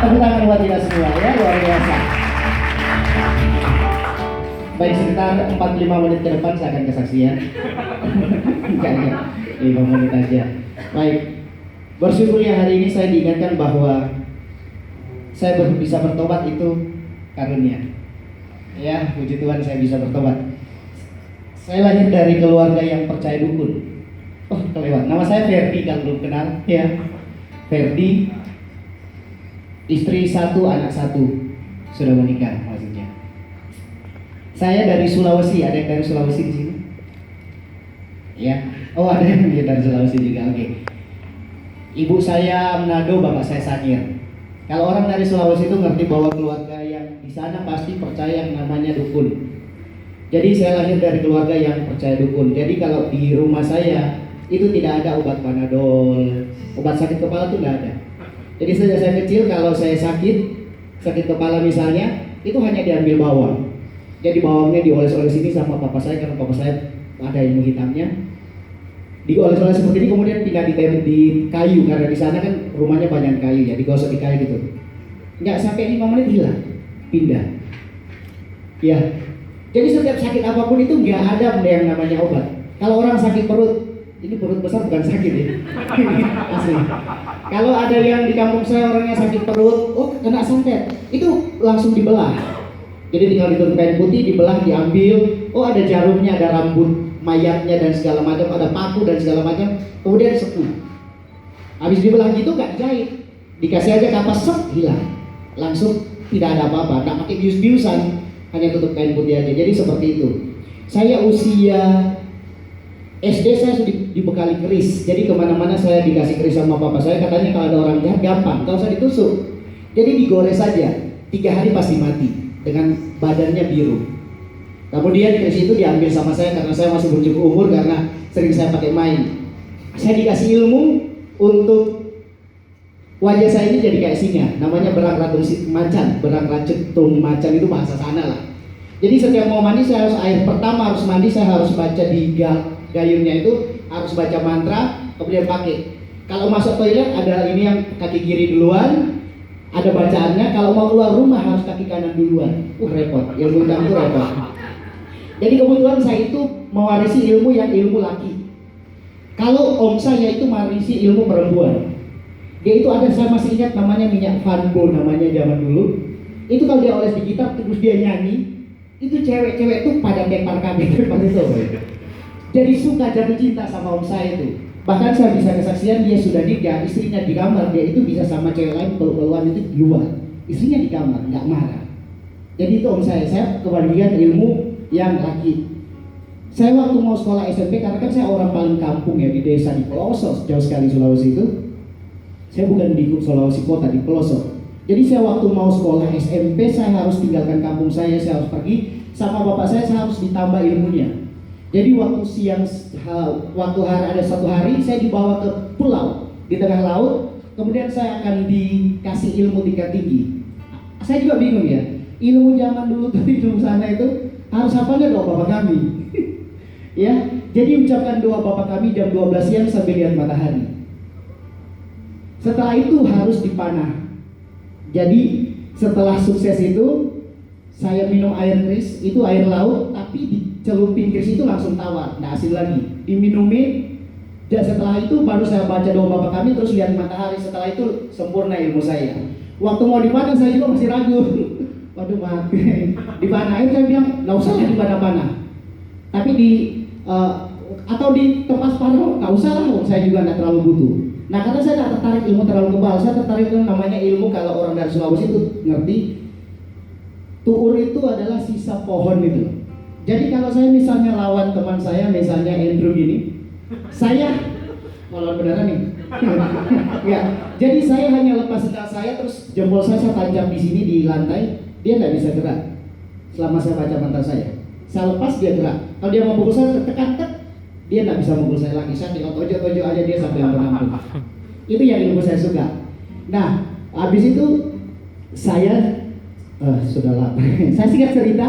Tepuk tangan buat kita semua ya, luar biasa. Baik, sekitar 45 menit ke depan saya akan kesaksian. Enggak, 5 menit aja. Baik, bersyukur ya hari ini saya diingatkan bahwa saya bisa bertobat itu karunia. Ya, puji Tuhan saya bisa bertobat. Saya lahir dari keluarga yang percaya dukun. Oh, kelewat. Nama saya Ferdi, kalau belum kenal ya. Ferdi, istri 1, anak 1, sudah menikah maksudnya. Saya dari Sulawesi, ada yang dari Sulawesi di sini? Ya, oh ada yang dari Sulawesi juga, oke. Ibu saya Manado, bapak saya Sangir. Kalau orang dari Sulawesi itu ngerti bahwa keluarga yang di sana pasti percaya yang namanya dukun. Jadi saya lahir dari keluarga yang percaya dukun. Jadi kalau di rumah saya itu tidak ada obat Panadol, obat sakit kepala itu tidak ada. Jadi sejak saya kecil kalau saya sakit kepala misalnya, itu hanya diambil bawang. Jadi bawangnya dioles-oles ini sama papa saya karena papa saya ada ilmu hitamnya. Dioles-oles seperti ini kemudian tidak di kayu karena di sana kan rumahnya banyak kayu ya, digosok di kayu gitu. Nggak sampai 5 menit hilang, pindah. Ya, jadi setiap sakit apapun itu nggak ada yang namanya obat. Kalau orang sakit perut, ini perut besar bukan sakit ya, asli. Kalau ada yang di kampung saya orangnya sakit perut, oh kena santet, itu langsung dibelah. Jadi tinggal ditutup kain putih, dibelah, diambil. Oh ada jarumnya, ada rambut mayatnya dan segala macam, ada paku dan segala macam. Kemudian sepuh. Habis dibelah gitu nggak dijahit, dikasih aja kapas sep hilang, langsung tidak ada apa-apa. Nggak pakai bius-biusan, hanya tutup kain putih aja. Jadi seperti itu. Saya usia SD saya sudah dibekali keris. Jadi kemana-mana saya dikasih keris sama papa saya. Katanya kalau ada orang jahat gampang, nggak usah ditusuk. Jadi digores saja, 3 hari pasti mati dengan badannya biru. Kemudian keris itu diambil sama saya karena saya masih belum cukup umur karena sering saya pakai main. Saya dikasih ilmu untuk wajah saya ini jadi kayak singa. Namanya berang racun macan, berang racun macan itu bahasa sana lah. Jadi setiap mau mandi saya harus air pertama harus mandi saya harus baca di gayungnya itu harus baca mantra kemudian pakai. Kalau masuk toilet ada ini yang kaki kiri duluan, ada bacaannya. Kalau mau keluar rumah harus kaki kanan duluan. Repot, ilmu hitam itu repot. Jadi kebetulan saya itu mewarisi ilmu yang ilmu laki. Kalau om saya itu mewarisi ilmu perempuan. Dia itu ada, saya masih ingat namanya minyak Vanbo namanya zaman dulu. Itu kalau dia oles di gitar terus dia nyanyi, itu cewek-cewek itu pada tepar kabin itu. Jadi suka jatuh cinta sama om saya itu. Bahkan saya bisa kesaksian dia sudah nikah, istrinya di kamar, dia itu bisa sama cewek lain peluk-pelukan itu di luar. Istrinya di kamar, nggak marah. Jadi itu om saya kebagian ilmu yang laki. Saya waktu mau sekolah SMP, karena kan saya orang paling kampung ya di desa di pelosok jauh sekali Sulawesi itu. Saya bukan di Sulawesi kota, di pelosok. Jadi saya waktu mau sekolah SMP, saya harus tinggalkan kampung saya harus pergi sama bapak saya harus ditambah ilmunya. Jadi waktu siang, waktu hari ada satu hari saya dibawa ke pulau di tengah laut, kemudian saya akan dikasih ilmu tingkat tinggi. Saya juga bingung ya, ilmu zaman dulu tuh ilmu sana itu harus hafalnya doa bapak kami. Ya, jadi ucapkan doa bapak kami jam 12 siang sampai lihat matahari. Setelah itu harus dipanah. Jadi setelah sukses itu saya minum air keris, itu air laut tapi dicelupin keris itu langsung tawar, nggak asin lagi. Diminumin. Dan setelah itu baru saya baca doa bapak kami terus lihat matahari. Setelah itu sempurna ilmu saya. Waktu mau dipanah saya juga masih ragu. Waduh mati. Dipanahin saya bilang nggak usah lah dipanah-panah. Tapi atau di tempat panah nggak usah lah, saya juga nggak terlalu butuh. Nah karena saya nggak tertarik ilmu terlalu kebal, saya tertarik itu namanya ilmu kalau orang dari Sulawesi itu ngerti. Tuur itu adalah sisa pohon itu. Jadi kalau saya misalnya lawan teman saya, misalnya Andrew gini, saya kalau beneran nih, ya. Jadi saya hanya lepas sendal saya terus jempol saya tancap di sini di lantai, dia nggak bisa gerak selama saya baca mantra saya. Saya lepas dia gerak. Kalau dia mau pukul saya tekan, dia nggak bisa mukul saya lagi. Saya tinggal tojo aja dia sampai ampun. Itu yang ilmu saya suka. Nah, habis itu saya sudah lapar. Saya singkat cerita,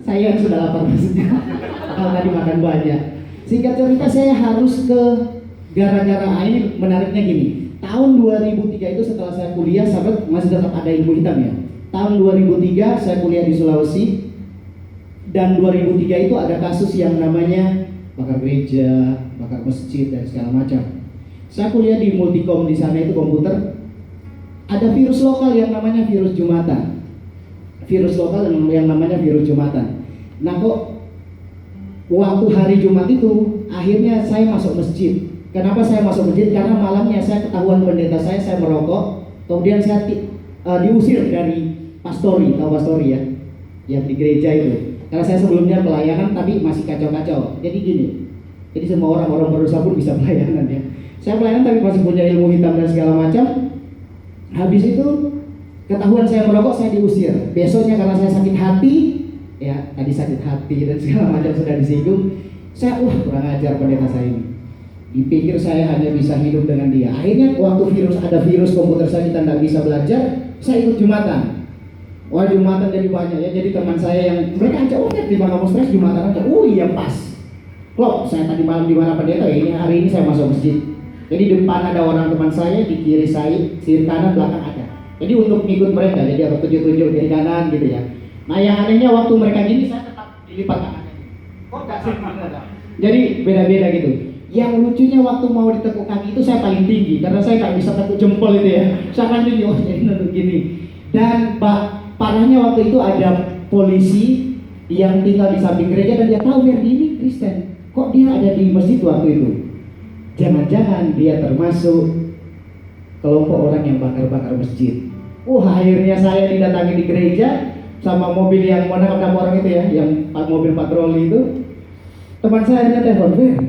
saya sudah lapar maksudnya. Kalau tadi makan banyak. Singkat cerita saya harus ke gara-gara air menariknya gini. tahun 2003 itu setelah saya kuliah, sahabat masih tetap ada ilmu hitam ya. Tahun 2003 saya kuliah di Sulawesi, dan 2003 itu ada kasus yang namanya bakar gereja, bakar masjid dan segala macam. Saya kuliah di Multikom, di sana itu komputer. Ada virus lokal yang namanya virus Jumatan. Virus lokal yang namanya virus Jumatan. Nah kok waktu hari Jumat itu akhirnya saya masuk masjid. Kenapa saya masuk masjid? Karena malamnya saya ketahuan pendeta saya merokok. Kemudian saya diusir dari pastori, tahu pastori ya, yang di gereja itu. Karena saya sebelumnya pelayanan tapi masih kacau-kacau. Jadi gini, jadi semua orang berusaha pun bisa pelayanan ya. Saya pelayanan tapi masih punya ilmu hitam dan segala macam. Habis itu ketahuan saya merokok, saya diusir. Besoknya karena saya sakit hati, ya tadi sakit hati dan segala macam sudah disinggung. Saya kurang ajar pendeta saya ini. Dipikir saya hanya bisa hidup dengan dia. Akhirnya waktu ada virus komputer saya, kita tidak bisa belajar, saya ikut Jumatan. Wah Jumatan jadi banyak ya. Jadi teman saya yang mereka ajak di mana kamu stres Jumatan aja. Oh iya pas. Loh saya tadi malam di mana pendeta ya, ini hari ini saya masuk masjid. Jadi depan ada orang teman saya, di kiri saya, kiri kanan belakang ada. Jadi untuk ngikut mereka, jadi aku tunjuk-tunjuk kiri kanan gitu ya. Nah yang anehnya waktu mereka gini saya tetap dilipat tangannya. Kok gak sih? Jadi beda-beda gitu. Yang lucunya waktu mau ditekuk kaki itu saya paling tinggi karena saya nggak bisa tekuk jempol itu ya. Saya kan jadi jadi nunduk gini. Dan parahnya waktu itu ada polisi yang tinggal di samping gereja dan dia tahu Ferdi ini Kristen. Kok dia ada di masjid waktu itu? Jangan-jangan dia termasuk kelompok orang yang bakar-bakar masjid. Akhirnya saya didatangi di gereja sama mobil yang mana orang itu ya, yang mobil patroli itu. Teman saya hanya telepon, "Fer,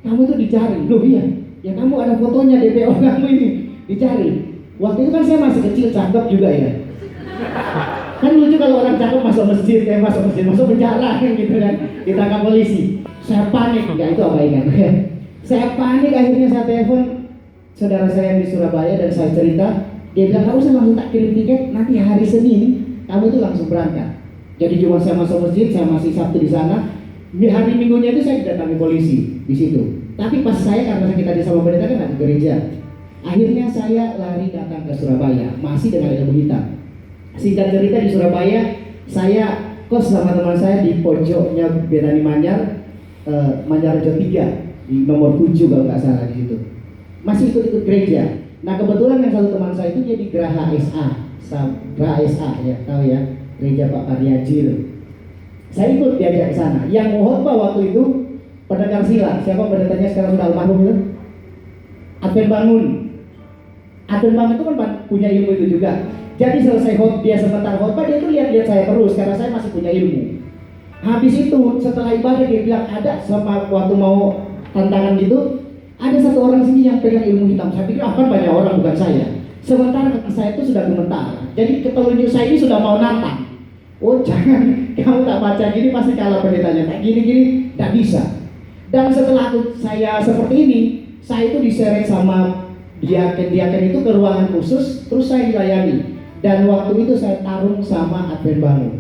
kamu tuh dicari." Loh iya, ya kamu ada fotonya DPO kamu ini dicari. Waktu itu kan saya masih kecil, cakep juga ya. Kan lucu kalau orang cakep masuk masjid, masuk penjara kan gitu kan, ditangkap polisi. Saya panik, enggak itu apa ingat? Saya panik, akhirnya saya telepon saudara saya yang di Surabaya dan saya cerita. Dia bilang, "Kamu langsung tak kirim tiket, nanti hari Senin kamu tuh langsung berangkat." Jadi cuma saya masuk masjid, saya masih Sabtu di sana. Di hari Minggunya itu saya didatangi polisi di situ. Tapi pas saya karena kita di sama pendeta kan di gereja. Akhirnya saya lari datang ke Surabaya, masih dengan ilmu hitam. Singkat cerita di Surabaya, saya kos sama teman saya di pojoknya Benani Manyar, Manyarjo 3 di nomor 7 kalau nggak salah di situ. Masih ikut-ikut gereja. Nah kebetulan yang satu teman saya itu jadi Graha SA ya, tahu ya, gereja Pak Karyajil. Saya ikut diajak ke sana. Yang khotbah waktu itu pedagang silat. Siapa pendetanya sekarang sudah almarhum itu? Advent Bangun. Advent Bangun itu kan punya ilmu itu juga. Jadi selesai dia sebentar khotbah, dia tuh lihat saya terus karena saya masih punya ilmu. Habis itu setelah ibadah dia bilang ada sama waktu mau tantangan gitu, ada satu orang sini yang pegang ilmu hitam. Saya pikir kan banyak orang bukan saya. Sementara kaki saya itu sudah gemetar. Jadi ketelunjuk saya ini sudah mau nantang. Oh jangan, kamu tak baca gini pasti kalah pendetanya. Tak gini-gini, tak bisa. Dan setelah saya seperti ini, saya itu diseret sama diaken itu ke ruangan khusus, terus saya dilayani. Dan waktu itu saya tarung sama Advent Bangun.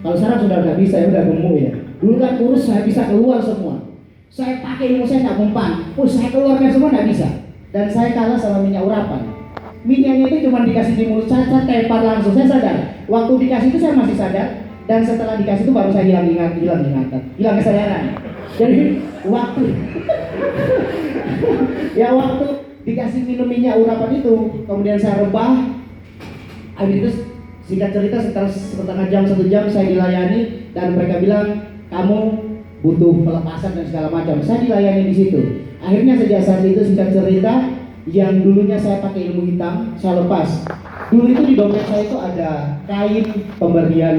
Kalau sekarang sudah nggak bisa, ya udah gemuk ya. Dulu kan kurus, saya bisa keluar semua. Saya pakai ilmu saya nggak mempan. Saya keluarkan semua nggak bisa. Dan saya kalah sama minyak urapan. Minyaknya itu cuma dikasih di mulut saya tepar langsung, saya sadar. Waktu dikasih itu saya masih sadar. Dan setelah dikasih itu baru saya hilang ingatan, hilang kesadaran. Jadi waktu waktu dikasih minum minyak urapan itu, kemudian saya rebah. Habis itu singkat cerita sekitar setengah jam, 1 jam saya dilayani dan mereka bilang kamu butuh pelepasan dan segala macam. Saya dilayani di situ. Akhirnya sejak saat itu singkat cerita yang dulunya saya pakai ilmu hitam saya lepas. Dulu itu di dompet saya itu ada kain pemberian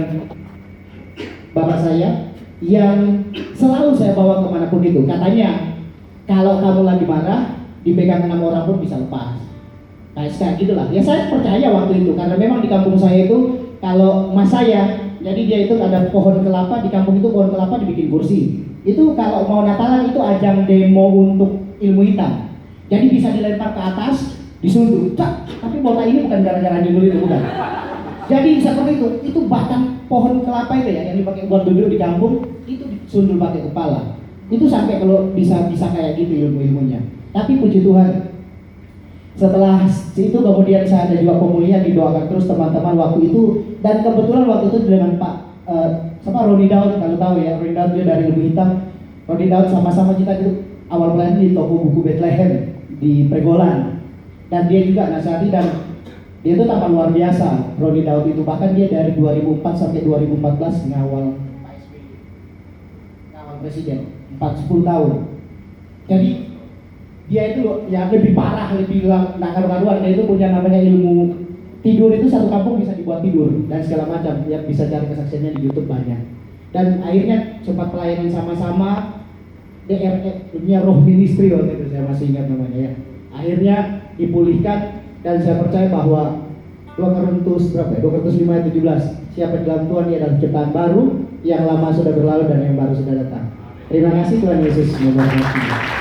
bapak saya yang selalu saya bawa kemanapun itu. Katanya kalau kamu lagi marah dipegang 6 orang pun bisa lepas. Kayak gitulah. Ya saya percaya waktu itu karena memang di kampung saya itu kalau emas saya, jadi dia itu ada pohon kelapa di kampung itu, pohon kelapa dibikin kursi. Itu kalau mau Natalan itu ajang demo untuk ilmu hitam. Jadi bisa dilempar ke atas, disundul. Tapi botak ini bukan gara-gara nyundul itu bukan. Jadi seperti itu batang pohon kelapa itu ya yang dipakai buat duduk di kampung itu disundul pakai kepala. Itu sampai kalau bisa kayak gitu ilmunya. Tapi puji Tuhan, Setelah itu kemudian saya ada juga pemulihan, didoakan terus teman-teman waktu itu, dan kebetulan waktu itu dengan Pak sama Roni Daud, kalau tahu ya, Roni Daud dia dari Lebih Hitam. Roni Daud sama-sama kita itu awal pelayanan di toko buku Bethlehem di Pregolan, dan dia juga nasihati, dan dia itu tampak luar biasa. Roni Daud itu bahkan dia dari 2004 sampai 2014 ngawal Pak SBY, ngawal presiden 10 tahun. Jadi dia itu ya lebih parah, lebih nakal-nakaluan. Dia itu punya namanya ilmu tidur, itu satu kampung bisa dibuat tidur dan segala macam. Ya bisa cari kesaksiannya di YouTube banyak. Dan akhirnya sempat pelayanan sama-sama DRE, dunia roh ministry waktu itu, saya masih ingat namanya ya. Akhirnya dipulihkan, dan saya percaya bahwa 2 Korintus 5:17, siapa di dalam Tuhan ia adalah ciptaan baru, yang lama sudah berlalu dan yang baru sudah datang. Terima kasih, Tuhan Yesus memberkati.